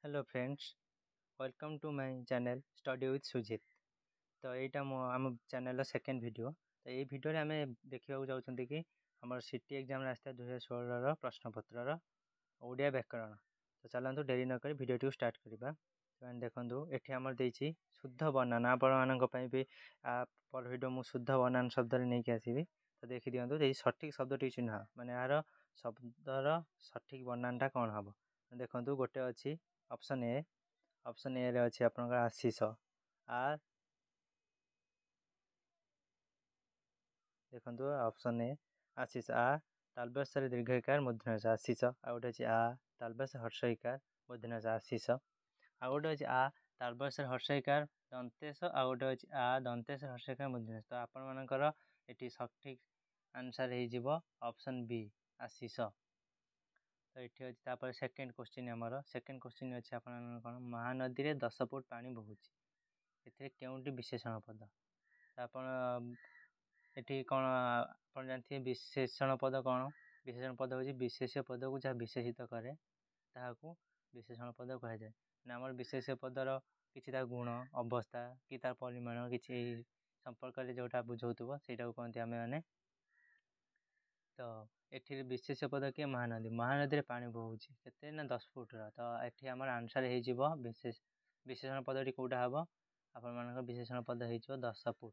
Hello friends, welcome to my channel study with Sujit. तो यहाँ आम चैनल सेकेंड वीडियो। तो ये वीडियो आम देखा चाहते कि आम सिटी एग्जाम आसता 2016 प्रश्नपत्र ओडिया व्याकरण। तो चलतु डेरी नक भिडियो स्टार्ट करवा। तो देखो ये आमर देती शुद्ध बनान आपण भी पर भिडियो मुझ शुद्ध बनान शब्द नहीं आसवि। तो देखी दिखाँ ये सठिक शब्द चिन्ह माने यार शब्दर सठिक बनानटा कौन हम। देखो गोटे अच्छी ऑप्शन ए रे अच्छी आप आशीष आ देखो ऑप्शन ए आशीष आ तालबस दीर्घकार मूर्धन्य आशीष। आ गोटे अच्छी आ तालबस हर्षईकार मूर्धन्य आशीष। आ गोटे अच्छी आ तालबस हर्षईकार दंतेश। आ गोटे अच्छी आ दंतेश हर्षईकार मूर्धन्य। तो आपण मानकर ये सठिक आंसर हो ऑप्शन बी आशीष। तो ये अच्छी तापर सेकेंड क्वेश्चन आमर सेकेंड क्वेश्चन अच्छे आप महानदी में 10 फुट पानी बहुची ए केउंटी विशेषण पद। आप कौन आप जानते विशेषण पद कौन। विशेषण पद हूँ विशेष पद को जहाँ विशेषित करे ताकू विशेषण पद कह जाए। आम विशेष पदर कि गुण अवस्था कि तार परिमाण कि संपर्क जोटा बुझाव से कहते आम मैंने। तो ये विशेष पद किए महानदी। महानदी में पानी बहुची के 10 फुट्र। तो ये आम आंसर हो विशेषण पदटी कौटा हम आप विशेषण पद हो 10 फुट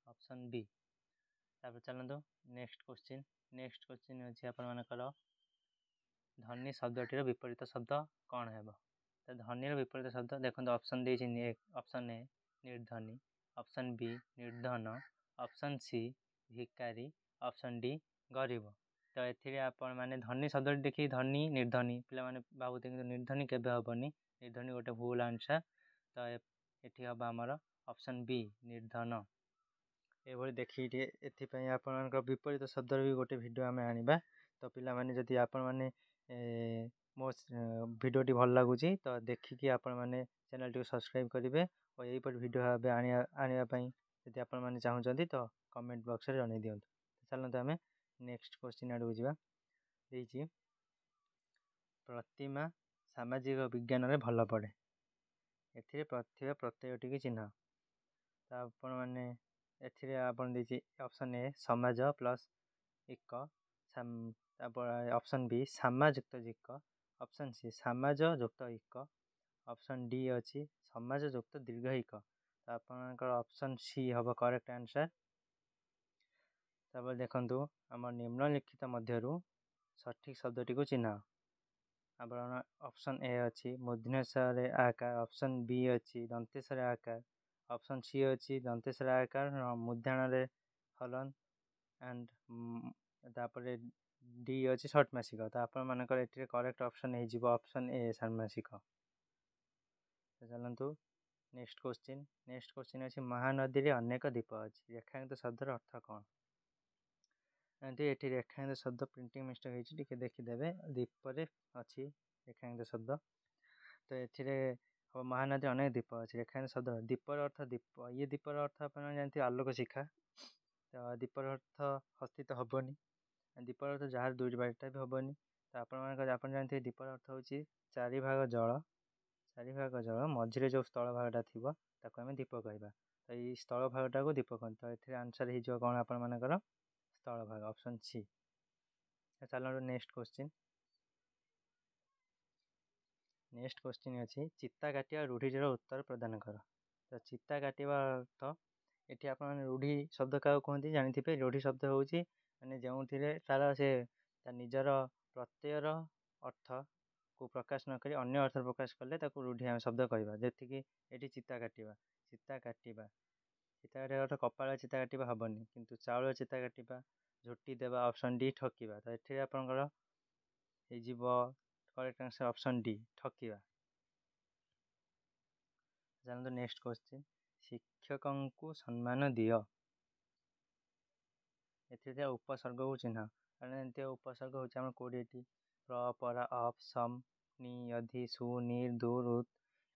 ऑप्शन बी। तापर चलते नेक्स्ट क्वेश्चन अच्छे आपर ध्वनि शब्दटीर विपरीत शब्द कौन है। तो ध्वनि विपरीत शब्द देखो ऑप्शन दे ऑप्शन ए निर्ध्वनि, ऑप्शन बी निर्धन, ऑप्शन सी भिकारी, ऑप्शन डी गरीब। तो ये आपण मैंने ध्वनि शब्द देखिए ध्वनि निर्धनी पे भावुते कि निर्धनी केवे हेनी। निर्धनी गोटे भूल आंसर। तो ये हम आमर ऑप्शन बी निर्धन। ये देखिए ये आपण विपरीत शब्द भी गोटे वीडियो आम आनिबा। तो पिला माने जदि आपण माने मो वीडियोटी भल लगुच तो देखिकी आपण माने चैनल टी सब्सक्राइब करेंगे और यहीपर वीडियो आने यदि आपण माने चाहते तो कमेंट बॉक्स में जन दिंतु। चलते आम नेक्स्ट क्वेश्चन आड़ को जावा। प्रतिमा सामाजिक विज्ञान में भल पड़े ए प्रत्ययटी की चिन्ह। तो आपण मैंने ऑप्शन ए समाज प्लस इक, ऑप्शन बी सामाज युक्त इक, ऑप्शन सी सामाज युक्त इक, ऑप्शन डी अच्छी समाज युक्त दीर्घ इक। तो आप ऑप्शन सी हम करेक्ट आंसर। तब देखु आम निम्नलिखित मध्यरु सठिक शब्दटी को चिन्ह। आप ऑप्शन ए अच्छी मूर्धन्य आकार, ऑप्शन बी अच्छी दंतेश आकार, ऑप्शन सी अच्छी दंतेश आकार मूर्धाण हलन एंड तापर डी अच्छी षटमासिक। तो आप करेक्ट ऑप्शन हो ऑप्शन ए षाण्मासिक। तो चलतु नेक्स्ट क्वेश्चन अच्छी महानदी में अनेक द्वीप अच्छी रेखांकित शब्दर अर्थ कौन। ये रेखांकित शब्द प्रिंटिंग मिस्टेक होती देखीदे द्वीप अच्छी रेखांकित शब्द। तो ये महानदी अनेक द्वीप अच्छी रेखांकित शब्द द्वीपर अर्थ द्वीप। ये द्वीपर अर्थ आप जानते आलोक शिखा। तो द्वीपर अर्थ हस्ती तो हेनी। द्वीपर अर्थ जार दुईट बारटा भी हेनी। तो आप जानते द्वीपर अर्थ हूँ 4 भाग जल, 4 भाग जल मझे जो स्थल भागटा थी ताको आम द्वीप कहवा। तो ये स्थल भागटा को द्वीप कहते। तो ये आंसर हो कौन आपर स्थल भाग ऑप्शन सी। चलो नेक्स्ट क्वेश्चन अच्छी चित्ता काटिया रूढ़ीर उत्तर प्रदान कर। तो चित्ता काटिया अर्थ ये आप रूढ़ी शब्द क्या कहते जानी। रूढ़ी शब्द हूँ मैंने जो तार से निजर प्रत्ययर अर्थ को प्रकाश नक अन्य अर्थ प्रकाश कले रूढ़ी शब्द कहवा। जी ये चित्ता काटिया चित्ता काटिया चित्ता काटिया अर्थ कपाल चित्ता काटिया हेनी किंतु चाउल चित्ता काटिया झोटी देवा ऑप्शन डी ठकिवा। तो ये आपंकर करेक्ट आंसर ऑप्शन डी ठकिवा। जानते नेक्स्ट क्वेश्चन शिक्षक को सम्मान दियो ए उपसर्ग को चिन्ह। कारण उपसर्ग हूँ 20 प्र परा अप सम नि अधि सु निर दूर उत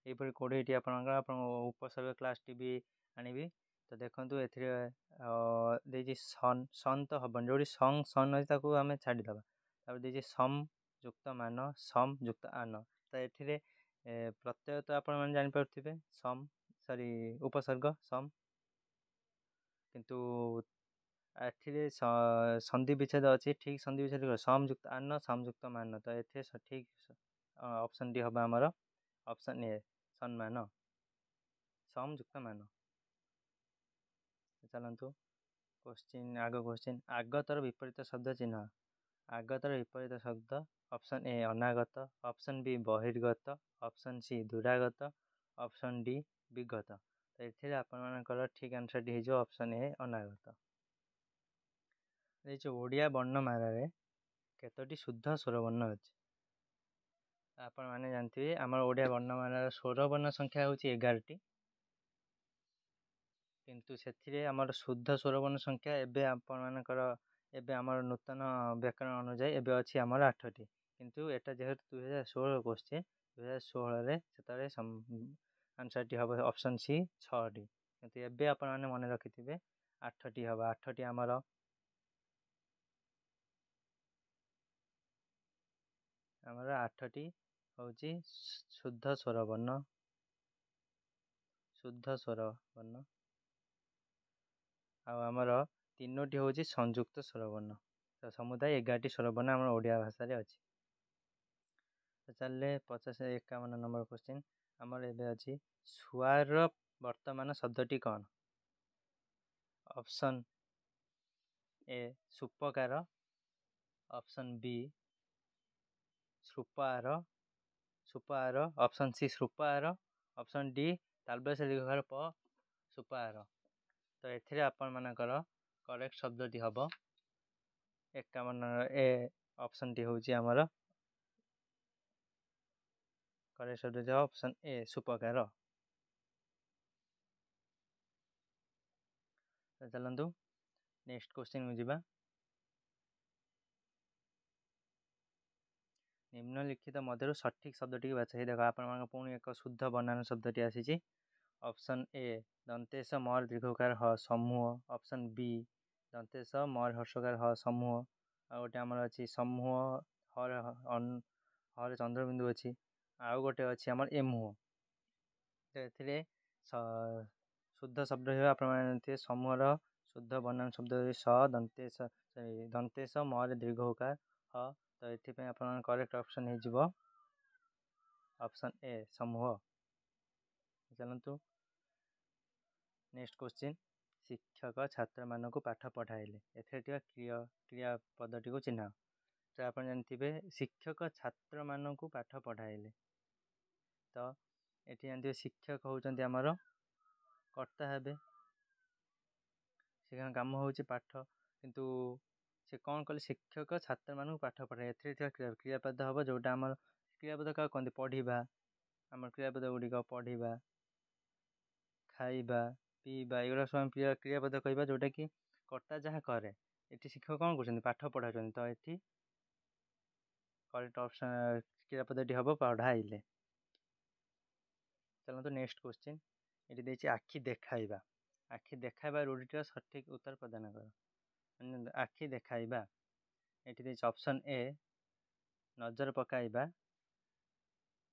यहपरी 20 आप उपसर्ग क्लास टी भी आनी। तो देखो ये सन सन तो हेन जो सं सन अच्छी आम छाड़ीद। सम ଯୁକ୍ତ ମାନ ସମ୍ ଯୁକ୍ତ ଆନ। ତ ଏଥିରେ ପ୍ରତ୍ୟୟ ତ ଆପଣମାନେ ଜାଣିପାରୁଥିବେ ଉପସର୍ଗ ସମ୍, କିନ୍ତୁ ଏଥିରେ ସନ୍ଧି ବିଚ୍ଛେଦ ଅଛି। ଠିକ୍ ସନ୍ଧି ବିଚ୍ଛେଦ ସମ୍ ଯୁକ୍ତ ଆନ ସମ୍ ଯୁକ୍ତ ମାନ। ତ ଏଥିରେ ସଠିକ୍ ଅପସନ୍ ଡି ହେବ ଆମର ଅପସନ୍ ଏ ସମ୍ମାନ ସମ୍ ଯୁକ୍ତ ମାନ। ଚାଲନ୍ତୁ କୋଶ୍ଚିନ୍ ଆଗତର ବିପରୀତ ଶବ୍ଦ ଚିହ୍ନ। ଆଗତର ବିପରୀତ ଶବ୍ଦ ଅପସନ୍ ଏ ଅନାଗତ, ଅପସନ୍ ବି ବହିର୍ଗତ, ଅପସନ୍ ସି ଦୂରାଗତ, ଅପସନ୍ ଡି ବିଗତ। ତ ଏଥିରେ ଆପଣମାନଙ୍କର ଠିକ୍ ଆନ୍ସର୍ଟି ହେଇଯିବ ଅପସନ୍ ଏ ଅନାଗତ। ଏ ଯେଉଁ ଓଡ଼ିଆ ବର୍ଣ୍ଣମାଳାରେ କେତୋଟି ଶୁଦ୍ଧ ସ୍ୱରବର୍ଣ୍ଣ ଅଛି? ଆପଣମାନେ ଜାଣିଥିବେ ଆମର ଓଡ଼ିଆ ବର୍ଣ୍ଣମାଳାର ସ୍ୱରବର୍ଣ୍ଣ ସଂଖ୍ୟା ହେଉଛି 11ଟି, କିନ୍ତୁ ସେଥିରେ ଆମର ଶୁଦ୍ଧ ସ୍ୱରବର୍ଣ୍ଣ ସଂଖ୍ୟା ଏବେ ଆମର ନୂତନ ବ୍ୟାକରଣ ଅନୁଯାୟୀ ଏବେ ଅଛି ଆମର 8ଟି। କିନ୍ତୁ ଏଟା ଯେହେତୁ 2016 କୋଶ୍ଚିନ୍, 2016ରେ ସେତେବେଳେ ଆନ୍ସର୍ଟି ହେବ ଅପସନ୍ ସି 6ଟି। କିନ୍ତୁ ଏବେ ଆପଣମାନେ ମନେ ରଖିଥିବେ 8ଟି ହେବ। 8ଟି ଆମର ହେଉଛି ଶୁଦ୍ଧ ସ୍ୱରବର୍ଣ୍ଣ। ଆଉ ଆମର 3ଟି ହେଉଛି ସଂଯୁକ୍ତ ସ୍ୱରବର୍ଣ୍ଣ। ତ ସମୁଦାୟ 11ଟି ସ୍ୱରବର୍ଣ୍ଣ ଆମର ଓଡ଼ିଆ ଭାଷାରେ ଅଛି। ତ ଚାଲିଲେ 51 ନମ୍ବର କୋଶ୍ଚିନ୍। ଆମର ଏବେ ଅଛି ଶୁଆର ବର୍ତ୍ତମାନ ଶବ୍ଦଟି କ'ଣ? ଅପସନ୍ ଏ ସୁପକାର, ଅପସନ୍ ବି ସୁପାର, ଅପସନ୍ ସି ଶ୍ରୁପାର, ଅପସନ୍ ଡି ତାଲବେଶ ଦୀର୍ଘକାର ପ ସୁପାର। ତ ଏଥିରେ ଆପଣମାନଙ୍କର କରେକ୍ଟ ଶବ୍ଦଟି ହେବ 51 ଏ ଅପସନ୍ଟି ହେଉଛି ଆମର କରେକ୍ଟ ଶବ୍ଦଟି ହେବ ଅପସନ୍ ଏ ସୁପକାର। ଚାଲନ୍ତୁ ନେକ୍ସଟ କୋଶ୍ଚିନ୍କୁ ଯିବା। ନିମ୍ନଲିଖିତ ମଧ୍ୟରୁ ସଠିକ୍ ଶବ୍ଦଟିକୁ ବାଛ। ଦେଖ ଆପଣମାନଙ୍କ ପୁଣି ଏକ ଶୁଦ୍ଧ ବନାନ ଶବ୍ଦଟି ଆସିଛି। ଅପସନ୍ ଏ ଦନ୍ତେଶ ମର ଦୀର୍ଘକାର ହ ସମୂହ, ଅପସନ୍ ବି ଦନ୍ତେଶ ମର ହର୍ଷକାର ହ ସମୂହ, ଆଉ ଗୋଟେ ଆମର ଅଛି ସମୂହ ହରେ ଚନ୍ଦ୍ରବିନ୍ଦୁ ଅଛି, ଆଉ ଗୋଟେ ଅଛି ଆମର ଏମୁହ। ତ ଏଥିରେ ଶୁଦ୍ଧ ଶବ୍ଦ ହେବା ଆପଣମାନେ ଜାଣିଥିବେ ସମୂହର ଶୁଦ୍ଧ ବନାନ ଶବ୍ଦ ଦନ୍ତେଶ ମରେ ଦୀର୍ଘକାର ହ। ତ ଏଥିପାଇଁ ଆପଣଙ୍କ କରେକ୍ଟ ଅପସନ୍ ହେଇଯିବ ଅପସନ୍ ଏ ସମୂହ। ଚାଲନ୍ତୁ ନେକ୍ସଟ କୋଶ୍ଚିନ୍। ଶିକ୍ଷକ ଛାତ୍ରମାନଙ୍କୁ ପାଠ ପଢ଼ାଇଲେ। ଏଥିରେ ଥିବା କ୍ରିୟା ପଦଟିକୁ ଚିହ୍ନ। ତ ଆପଣ ଜାଣିଥିବେ ଶିକ୍ଷକ ଛାତ୍ରମାନଙ୍କୁ ପାଠ ପଢ଼ାଇଲେ। ତ ଏଠି ଜାଣିଥିବେ ଶିକ୍ଷକ ହେଉଛନ୍ତି ଆମର କର୍ତ୍ତା ହେବେ। ସେ କାମ ହେଉଛି ପାଠ, କିନ୍ତୁ ସେ କ'ଣ କଲେ ଶିକ୍ଷକ ଛାତ୍ରମାନଙ୍କୁ ପାଠ ପଢ଼ାଇଲେ। ଏଥିରେ ଥିବା କ୍ରିୟାପଦ ହେବ ଯେଉଁଟା ଆମର କ୍ରିୟାପଦ କାହାକୁ କହନ୍ତି? ପଢ଼ିବା। ଆମର କ୍ରିୟାପଦ ଗୁଡ଼ିକ ପଢ଼ିବା, ଖାଇବା, ପିଇବା, ଏଗୁଡ଼ା ସବୁ ଆମେ କ୍ରିୟାପଦ କହିବା ଯେଉଁଟାକି କର୍ତ୍ତା ଯାହା କରେ। ଏଠି ଶିକ୍ଷକ କ'ଣ କରୁଛନ୍ତି? ପାଠ ପଢ଼ାଉଛନ୍ତି। ତ ଏଠି କରେକ୍ଟ ଅପସନ୍ କ୍ରିୟାପଦଟି ହେବ ପଢ଼ାଇଲେ। ଚାଲନ୍ତୁ ନେକ୍ସଟ କୋଶ୍ଚିନ୍। ଏଠି ଦେଇଛି ଆଖି ଦେଖାଇବା। ଆଖି ଦେଖାଇବା ରୂଢ଼ିଟିର ସଠିକ୍ ଉତ୍ତର ପ୍ରଦାନ କର। ଆଖି ଦେଖାଇବା ଏଠି ଦେଇଛି ଅପସନ୍ ଏ ନଜର ପକାଇବା,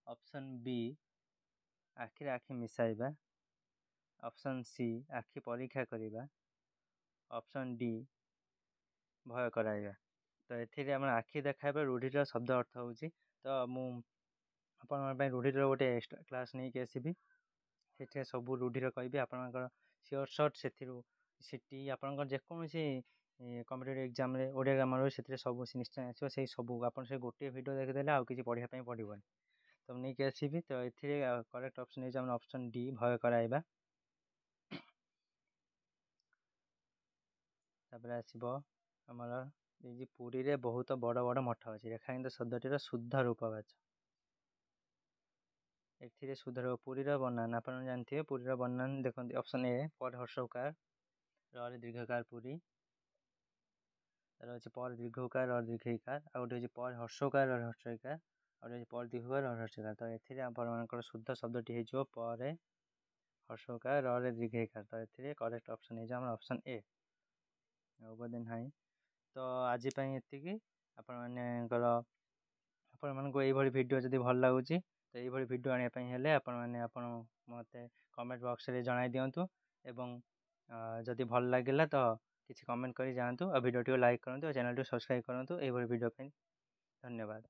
ଅପସନ୍ ବି ଆଖିରେ ଆଖି ମିଶାଇବା, ଅପସନ୍ ସି ଆଖି ପରୀକ୍ଷା କରିବା, ଅପସନ୍ ଡି ଭୟ କରାଇବା। ତ ଏଥିରେ ଆମର ଆଖି ଦେଖାଇବା ରୂଢ଼ିର ଶବ୍ଦ ଅର୍ଥ ହେଉଛି, ତ ମୁଁ ଆପଣଙ୍କ ପାଇଁ ରୂଢ଼ିର ଗୋଟେ ଏକ୍ସଟ୍ରା କ୍ଲାସ୍ ନେଇକି ଆସିବି। ସେଥିରେ ସବୁ ରୂଢ଼ିର କହିବି ଆପଣଙ୍କର ସିଓର ସର୍ଟ। ସେଥିରୁ ସିଟି ଆପଣଙ୍କର ଯେକୌଣସି କମ୍ପିଟେଟିଭ୍ ଏକ୍ଜାମ୍ରେ ଓଡ଼ିଆ ଗ୍ରାମାର ସେଥିରେ ସବୁ ନିଶ୍ଚୟ ଆସିବ। ସେଇ ସବୁ ଆପଣ ସେ ଗୋଟିଏ ଭିଡ଼ିଓ ଦେଖିଦେଲେ ଆଉ କିଛି ପଢ଼ିବା ପାଇଁ ପଡ଼ିବନି। ତ ମୁଁ ନେଇକି ଆସିବି। ତ ଏଥିରେ କରେକ୍ଟ ଅପସନ୍ ହେଉଛି ଆମର ଅପସନ୍ ଡି ଭୟ କରାଇବା। ତାପରେ ଆସିବ ଆମର ପୁରୀରେ ବହୁତ ବଡ଼ ବଡ଼ ମଠ ଅଛି। ରେଖାଙ୍କିତ ଶବ୍ଦଟିର ଶୁଦ୍ଧ ରୂପ ବାଛ। ଏଥିରେ ପୁରୀର ବର୍ଣ୍ଣନା ଆପଣ ଜାଣିଥିବେ। ପୁରୀର ବର୍ଣ୍ଣନା ଦେଖନ୍ତି ଅପସନ୍ ଏ ପର ହର୍ଷଉକାର ରରେ ଦୀର୍ଘକାର ପୁରୀ, ତାର ଅଛି ପର ଦୀର୍ଘକାର ର ଦୀର୍ଘଇକାର, ଆଉ ଗୋଟେ ହେଉଛି ପର ହର୍ଷଉକାର ର ହର୍ଷଇକାର, ଆଉ ଗୋଟେ ହେଉଛି ପର ଦୀର୍ଘକାର ର ହର୍ଷଇକାର। ତ ଏଥିରେ ଆପଣମାନଙ୍କର ଶୁଦ୍ଧ ଶବ୍ଦଟି ହେଇଯିବ ପରେ ହର୍ଷଉକାର ରରେ ଦୀର୍ଘଇକାର। ତ ଏଥିରେ କରେକ୍ଟ ଅପସନ୍ ହେଇଯିବ ଆମର ଅପସନ୍ ଏ। ଆଉ ବୋଧେ ନାହିଁ। ତ ଆଜି ପାଇଁ ଏତିକି। ଆପଣମାନଙ୍କର ଆପଣମାନଙ୍କୁ ଏଇଭଳି ଭିଡ଼ିଓ ଯଦି ଭଲ ଲାଗୁଛି ତ ଏଇଭଳି ଭିଡ଼ିଓ ଆଣିବା ପାଇଁ ହେଲେ ଆପଣ ମୋତେ କମେଣ୍ଟ ବକ୍ସରେ ଜଣାଇ ଦିଅନ୍ତୁ ଏବଂ ଯଦି ଭଲ ଲାଗିଲା ତ କିଛି କମେଣ୍ଟ କରି ଯାଆନ୍ତୁ ଆଉ ଭିଡ଼ିଓଟିକୁ ଲାଇକ୍ କରନ୍ତୁ ଆଉ ଚ୍ୟାନେଲଟିକୁ ସବସ୍କ୍ରାଇବ୍ କରନ୍ତୁ ଏଇଭଳି ଭିଡ଼ିଓ ପାଇଁ ଧନ୍ୟବାଦ।